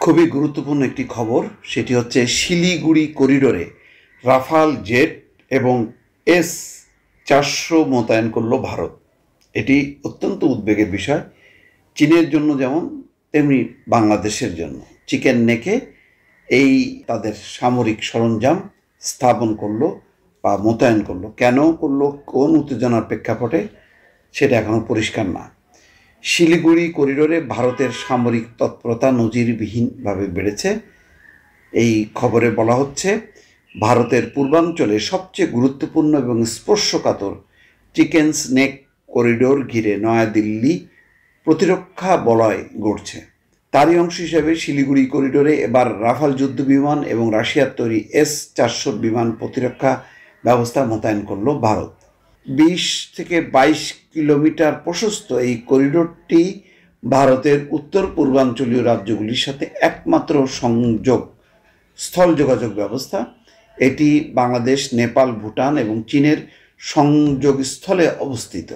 খুবই গুরুত্বপূর্ণ একটি খবর, সেটি হচ্ছে শিলিগুড়ি করিডোরে রাফাল জেট এবং S-400 মোতায়েন করল ভারত। এটি অত্যন্ত উদ্বেগের বিষয়, চীনের জন্য যেমন তেমনি বাংলাদেশের জন্য। চিকেন নেকে এই তাদের সামরিক সরঞ্জাম স্থাপন করলো বা মোতায়েন করলো, কেন করলো, কোন উত্তেজনার প্রেক্ষাপটে, সেটা এখনও পরিষ্কার না। শিলিগুড়ি করিডোরে ভারতের সামরিক তৎপরতা নজিরবিহীনভাবে বেড়েছে। এই খবরে বলা হচ্ছে, ভারতের পূর্বাঞ্চলে সবচেয়ে গুরুত্বপূর্ণ এবং স্পর্শকাতর চিকেনস নেক করিডোর ঘিরে নয়াদিল্লি প্রতিরক্ষা বলয় গড়ছে। তারই অংশ হিসেবে শিলিগুড়ি করিডোরে এবার রাফাল যুদ্ধবিমান এবং রাশিয়ার তৈরি S-400 বিমান প্রতিরক্ষা ব্যবস্থা মোতায়েন করল ভারত। 20 থেকে 22 কিলোমিটার প্রশস্ত এই করিডোরটি ভারতের উত্তর পূর্বাঞ্চলীয় রাজ্যগুলির সাথে একমাত্র স্থল যোগাযোগ ব্যবস্থা। এটি বাংলাদেশ, নেপাল, ভুটান এবং চীনের সংযোগস্থলে অবস্থিত।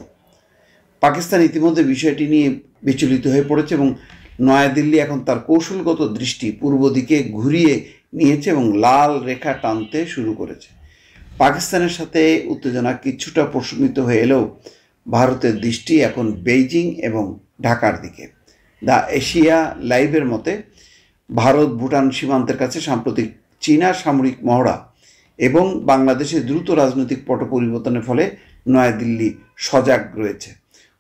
পাকিস্তান ইতিমধ্যে বিষয়টি নিয়ে বিচলিত হয়ে পড়েছে এবং নয়াদিল্লি এখন তার কৌশলগত দৃষ্টি পূর্ব দিকে ঘুরিয়ে নিয়েছে এবং লাল রেখা টানতে শুরু করেছে। পাকিস্তানের সাথে উত্তেজনা কিছুটা প্রশমিত হয়ে এলেও ভারতের দৃষ্টি এখন বেইজিং এবং ঢাকার দিকে। দ্য এশিয়া লাইভের মতে, ভারত ভুটান সীমান্তের কাছে সাম্প্রতিক চীনা সামরিক মহড়া এবং বাংলাদেশের দ্রুত রাজনৈতিক পট পরিবর্তনের ফলে নয়াদিল্লি সজাগ রয়েছে।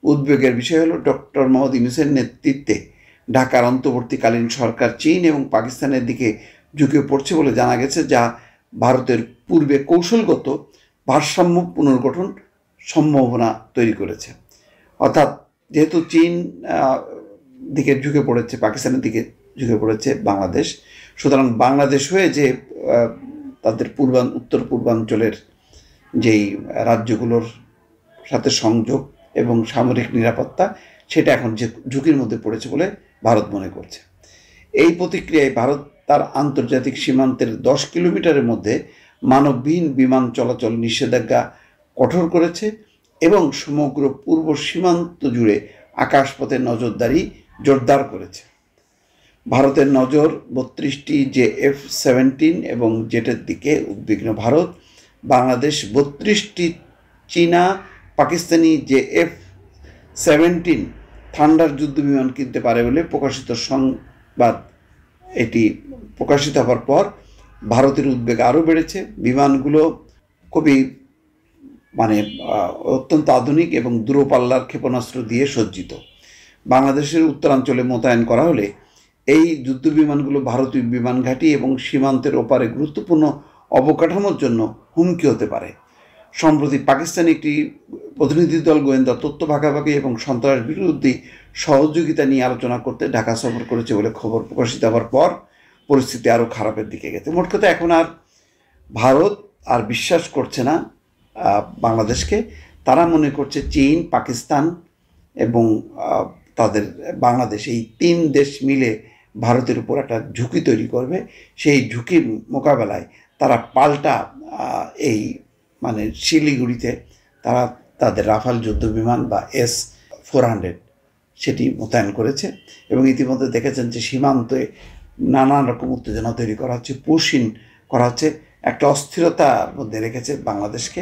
উদ্বেগের বিষয় হলো, ডক্টর মোহাম্মদ ইউনূসের নেতৃত্বে ঢাকার অন্তর্বর্তীকালীন সরকার চীন এবং পাকিস্তানের দিকে ঝুঁকে পড়ছে বলে জানা গেছে, যা ভারতের পূর্বে কৌশলগত ভারসাম্য পুনর্গঠন সম্ভাবনা তৈরি করেছে। অর্থাৎ যেহেতু চীন দিকে ঝুঁকে পড়েছে, পাকিস্তানের দিকে ঝুঁকে পড়েছে বাংলাদেশ, সুতরাং বাংলাদেশ হয়ে যে তাদের উত্তর পূর্বাঞ্চলের যেই রাজ্যগুলোর সাথে সংযোগ এবং সামরিক নিরাপত্তা, সেটা এখন যে ঝুঁকির মধ্যে পড়েছে বলে ভারত মনে করছে। এই প্রতিক্রিয়ায় ভারত তার আন্তর্জাতিক সীমান্তের 10 কিলোমিটারের মধ্যে মানববিহীন বিমান চলাচল নিষেধাজ্ঞা কঠোর করেছে এবং সমগ্র পূর্ব সীমান্ত জুড়ে আকাশপথে নজরদারি জোরদার করেছে। ভারতের নজর 32টি F-17 এবং জেটের দিকে উদ্বিগ্ন ভারত। বাংলাদেশ 32টি চীনা পাকিস্তানি F-17 থান্ডার যুদ্ধবিমান কিনতে পারে বলে প্রকাশিত সংবাদ, এটি প্রকাশিত হওয়ার পর ভারতের উদ্বেগ আরও বেড়েছে। বিমানগুলো খুবই অত্যন্ত আধুনিক এবং দূরপাল্লার ক্ষেপণাস্ত্র দিয়ে সজ্জিত। বাংলাদেশের উত্তরাঞ্চলে মোতায়েন করা হলে এই যুদ্ধবিমানগুলো ভারতীয় বিমান ঘাঁটি এবং সীমান্তের ওপারে গুরুত্বপূর্ণ অবকাঠামোর জন্য হুমকি হতে পারে। সম্প্রতি পাকিস্তানি একটি প্রতিনিধি দল গোয়েন্দা তথ্য ভাগাভাগি এবং সন্ত্রাস বিরোধী সহযোগিতা নিয়ে আলোচনা করতে ঢাকা সফর করেছে বলে খবর প্রকাশিত হওয়ার পর পরিস্থিতি আরও খারাপের দিকে গেছে। মোট কথা, এখন আর ভারত আর বিশ্বাস করছে না বাংলাদেশকে। তারা মনে করছে চীন, পাকিস্তান এবং তাদের বাংলাদেশ, এই 3 দেশ মিলে ভারতের উপর একটা ঝুঁকি তৈরি করবে। সেই ঝুঁকির মোকাবেলায় তারা পাল্টা এই শিলিগুড়িতে তারা তাদের রাফাল যুদ্ধবিমান বা S-400 সেটি মোতায়েন করেছে এবং ইতিমধ্যে দেখেছেন যে সীমান্তে নানান রকম উত্তেজনা তৈরি করা হচ্ছে, পুশিন করা হচ্ছে, একটা অস্থিরতার মধ্যে রেখেছে বাংলাদেশকে।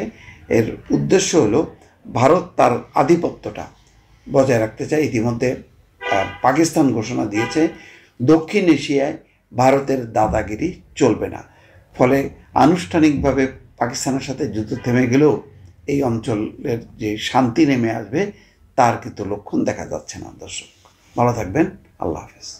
এর উদ্দেশ্য হলো ভারত তার আধিপত্যটা বজায় রাখতে চায়। ইতিমধ্যে পাকিস্তান ঘোষণা দিয়েছে দক্ষিণ এশিয়ায় ভারতের দাদাগিরি চলবে না। ফলে আনুষ্ঠানিকভাবে পাকিস্তানের সাথে যুদ্ধ থেমে গেলেও এই অঞ্চলের যে শান্তি নেমে আসবে তার কিন্তু লক্ষণ দেখা যাচ্ছে না। দর্শক, ভালো থাকবেন। আল্লাহ হাফেজ।